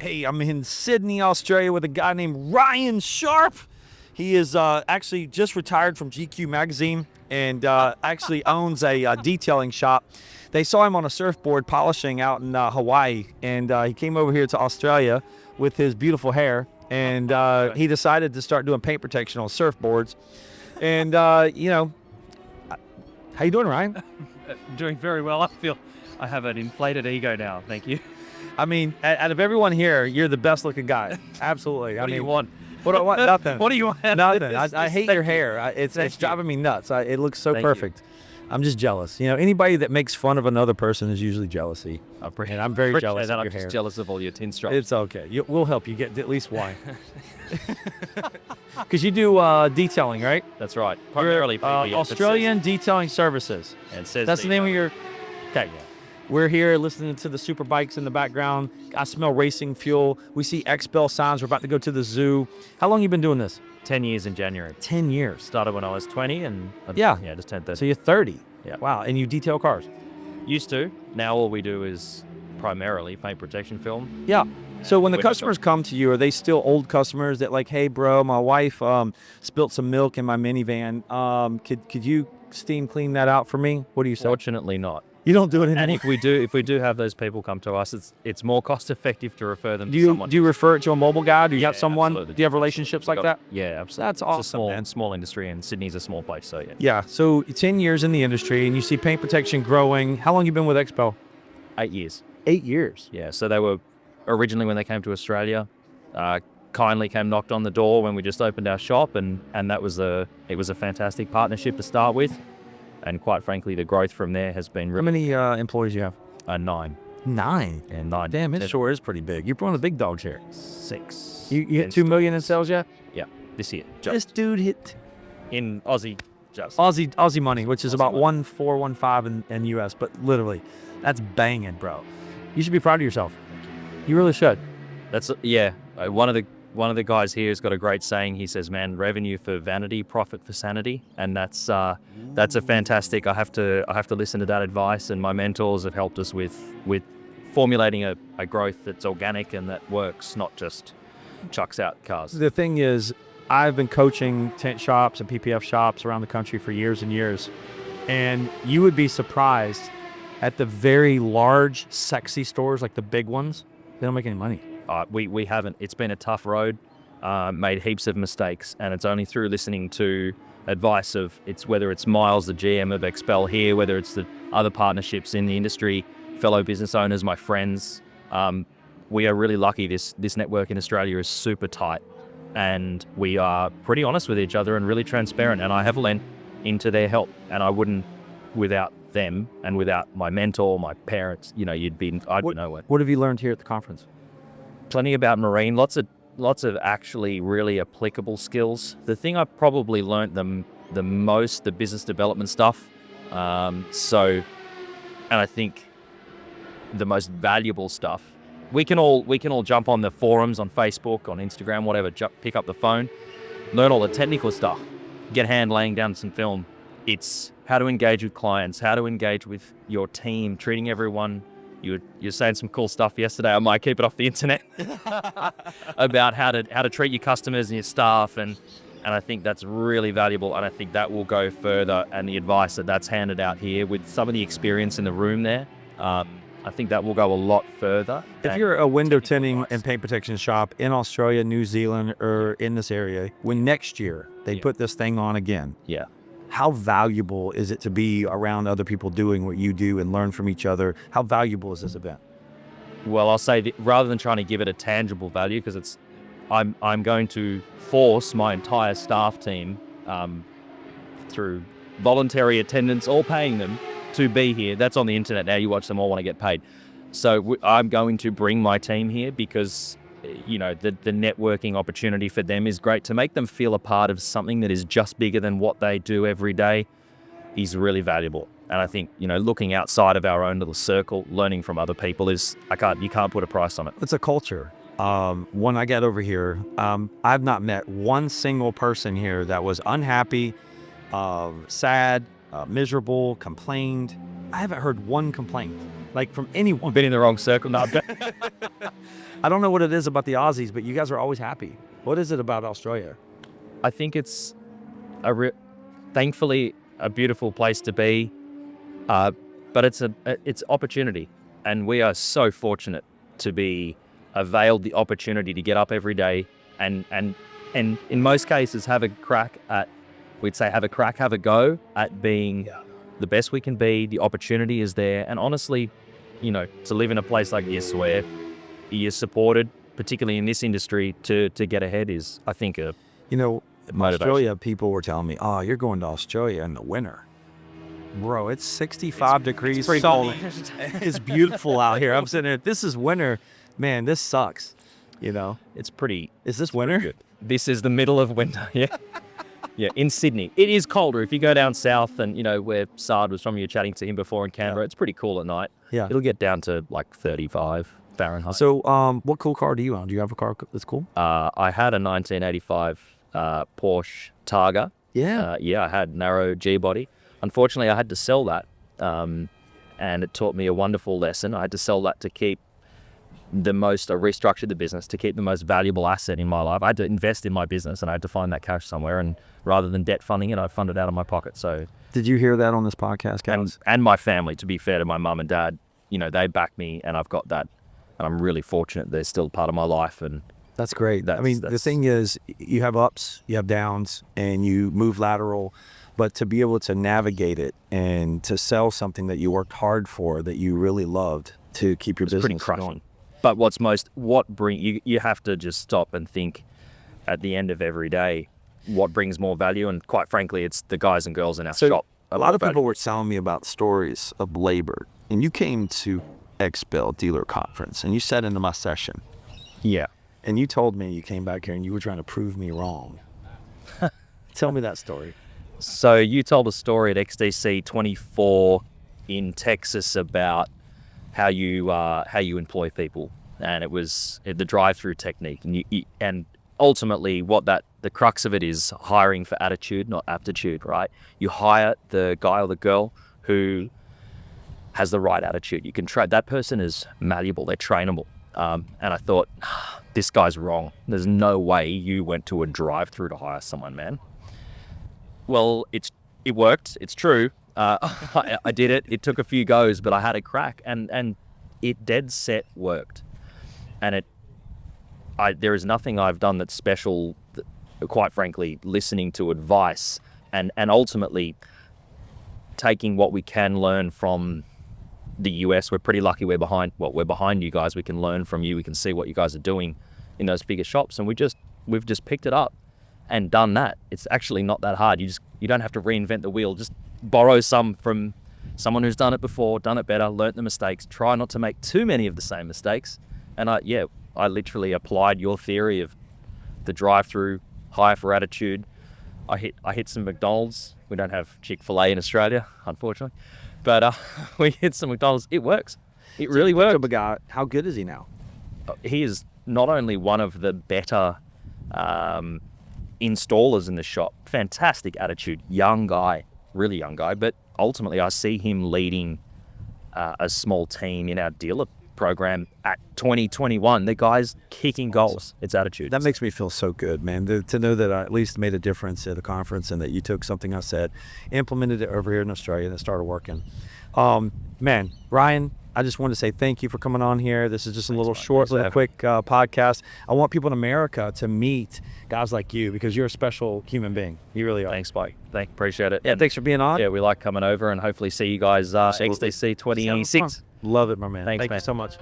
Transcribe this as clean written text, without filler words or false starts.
Hey, I'm in Sydney, Australia with a guy named Ryan Sharpe. He is actually just retired from GQ magazine and actually owns a detailing shop. They saw him on a surfboard polishing out in Hawaii, and he came over here to Australia with his beautiful hair, and he decided to start doing paint protection on surfboards. And, you know, how you doing, Ryan? Doing very well. I feel I have an inflated ego now. Thank you. I mean, out of everyone here, you're the best looking guy. Absolutely. What do you want? What do I want? Nothing. What do you want? Nothing. I hate your hair. It's driving me nuts. It looks so perfect. I'm just jealous. You know, anybody that makes fun of another person is usually jealousy. And I'm very jealous of your hair. I'm just jealous of all your tin stripes. It's okay. We'll help you get at least one. Because you do detailing, right? That's right. Primarily Australian Detailing Services. And says that's the name of your. Okay. Yeah. We're here listening to the super bikes in the background. I smell racing fuel. We see XPEL signs. We're about to go to the zoo. How long you been doing this? 10 years in January. 10 years. Started when I was 20 and just turned 30. So you're 30. Yeah. Wow. And you detail cars? Used to. Now all we do is primarily paint protection film. Yeah. So when the customers come to you, are they still old customers that like, hey, bro, my wife spilt some milk in my minivan. Could you steam clean that out for me? What do you say? Fortunately not. You don't do it anymore. And if we do have those people come to us, it's more cost effective to refer them to someone. Do you refer it to a mobile guy? Do you have someone? Absolutely. Do you have relationships like that? Yeah, absolutely. That's awesome. It's a small industry, and Sydney's a small place, so yeah. Yeah. So 10 years in the industry, and you see paint protection growing. How long you been with XPEL? 8 years. 8 years. Yeah. So they were originally, when they came to Australia, kindly knocked on the door when we just opened our shop, and it was a fantastic partnership to start with. And quite frankly, the growth from there has been. How many employees you have? 9. 9? Yeah, 9. Damn, it sure is pretty big. You're one of the big dogs here. 6. You hit 2 million in sales yet? Yeah, this year. This dude hit in Aussie, Aussie money, which is Aussie about money. 1.415 in US, but literally, that's banging, bro. You should be proud of yourself. You really should. That's one of the guys here has got a great saying. He says, "Man, revenue for vanity, profit for sanity," and that's a fantastic. I have to listen to that advice, and my mentors have helped us with formulating a growth that's organic and that works, not just chucks out cars. The thing is, I've been coaching tent shops and PPF shops around the country for years and years, and you would be surprised at the very large, sexy stores, like the big ones. They don't make any money. We haven't. It's been a tough road, made heaps of mistakes, and it's only through listening to advice of whether it's Miles, the GM of XPEL here, whether it's the other partnerships in the industry, fellow business owners, my friends. We are really lucky. This network in Australia is super tight, and we are pretty honest with each other and really transparent. And I have lent into their help, and I wouldn't without them and without my mentor, my parents. You know, I'd be nowhere. What have you learned here at the conference? Plenty about marine, lots of actually really applicable skills. The thing I've probably learned the most, the business development stuff. And I think the most valuable stuff. We can all jump on the forums on Facebook, on Instagram, whatever. Pick up the phone, learn all the technical stuff, get a hand laying down some film. It's how to engage with clients, how to engage with your team, treating everyone. You're saying some cool stuff yesterday. I might keep it off the internet about how to treat your customers and your staff, and I think that's really valuable. And I think that will go further. And the advice that's handed out here with some of the experience in the room there, I think that will go a lot further. If you're a window tinting and paint protection shop in Australia, New Zealand, or in this area, when next year they put this thing on again, how valuable is it to be around other people doing what you do and learn from each other? How valuable is this event? Well, I'll say that rather than trying to give it a tangible value, because I'm going to force my entire staff team through voluntary attendance or paying them to be here. That's on the internet now. You watch them all want to get paid. So I'm going to bring my team here because the networking opportunity for them is great. To make them feel a part of something that is just bigger than what they do every day is really valuable. And I think, looking outside of our own little circle, learning from other people you can't put a price on it. It's a culture. When I got over here, I've not met one single person here that was unhappy, sad, miserable, complained. I haven't heard one complaint. like from anyone. Been in the wrong circle. No, I don't know what it is about the Aussies, but you guys are always happy. What is it about Australia? I think it's thankfully a beautiful place to be, but it's opportunity, and we are so fortunate to be availed the opportunity to get up every day and in most cases have a go at being the best we can be. The opportunity is there, and honestly, to live in a place like this where you're supported, particularly in this industry, to get ahead is, I think, a motivation. Australia, people were telling me, "Oh, you're going to Australia in the winter." Bro, it's 65 degrees. It's pretty cold. It's beautiful out here. I'm sitting there. This is winter. Man, this sucks. It's pretty. Is this winter? Good. This is the middle of winter. Yeah. Yeah, in Sydney. It is colder. If you go down south and, where Sard was from, you were chatting to him before in Canberra, it's pretty cool at night. Yeah. It'll get down to like 35 Fahrenheit. So, what cool car do you own? Do you have a car that's cool? I had a 1985 Porsche Targa. Yeah. I had narrow G-body. Unfortunately, I had to sell that, and it taught me a wonderful lesson. I had to sell that to keep I restructured the business to keep the most valuable asset in my life. I had to invest in my business, and I had to find that cash somewhere. And rather than debt funding it, I funded out of my pocket. So, did you hear that on this podcast, guys? And my family, to be fair to my mum and dad, they back me, and I've got that. And I'm really fortunate they're still part of my life. And that's great. The thing is, you have ups, you have downs, and you move lateral. But to be able to navigate it and to sell something that you worked hard for, that you really loved, to keep your business pretty crushing. going. But you have to just stop and think at the end of every day, what brings more value? And quite frankly, it's the guys and girls in our shop. A lot of people were telling me about stories of labor, and you came to XPEL dealer conference and you sat into my session. Yeah. And you told me you came back here and you were trying to prove me wrong. Tell me that story. So you told a story at XDC 24 in Texas about how you employ people, and it was the drive-through technique, and ultimately the crux of it is hiring for attitude, not aptitude, right? You hire the guy or the girl who has the right attitude. You can train that person is malleable, they're trainable. And I thought, this guy's wrong. There's no way you went to a drive-through to hire someone, man. Well, it worked. It's true. I did it. It took a few goes, but I had a crack, and it dead set worked. And there is nothing I've done that's special. Quite frankly, listening to advice and ultimately taking what we can learn from the US. We're pretty lucky. We're behind you guys. We can learn from you. We can see what you guys are doing in those bigger shops, and we've just picked it up and done that. It's actually not that hard. You don't have to reinvent the wheel. Just borrow some from someone who's done it before, done it better, learnt the mistakes, try not to make too many of the same mistakes. And I literally applied your theory of the drive-through, hire for attitude. I hit some McDonald's. We don't have Chick-fil-A in Australia, unfortunately, but we hit some McDonald's. It works. It really works. How good is he now? He is not only one of the better installers in the shop, fantastic attitude, young guy, really young guy, but ultimately I see him leading a small team in our dealer program at 2021. The guy's kicking goals. It's attitude. That makes me feel so good, man, to know that I at least made a difference at the conference and that you took something I said, implemented it over here in Australia, and it started working. Man, Ryan, I just wanted to say thank you for coming on here. This is just a little quick podcast. I want people in America to meet guys like you because you're a special human being. You really are. Thanks, Mike. Appreciate it. Yeah, thanks for being on. Yeah, we like coming over and hopefully see you guys XDC 26. Love it, my man. Thanks, Thank man. you so much.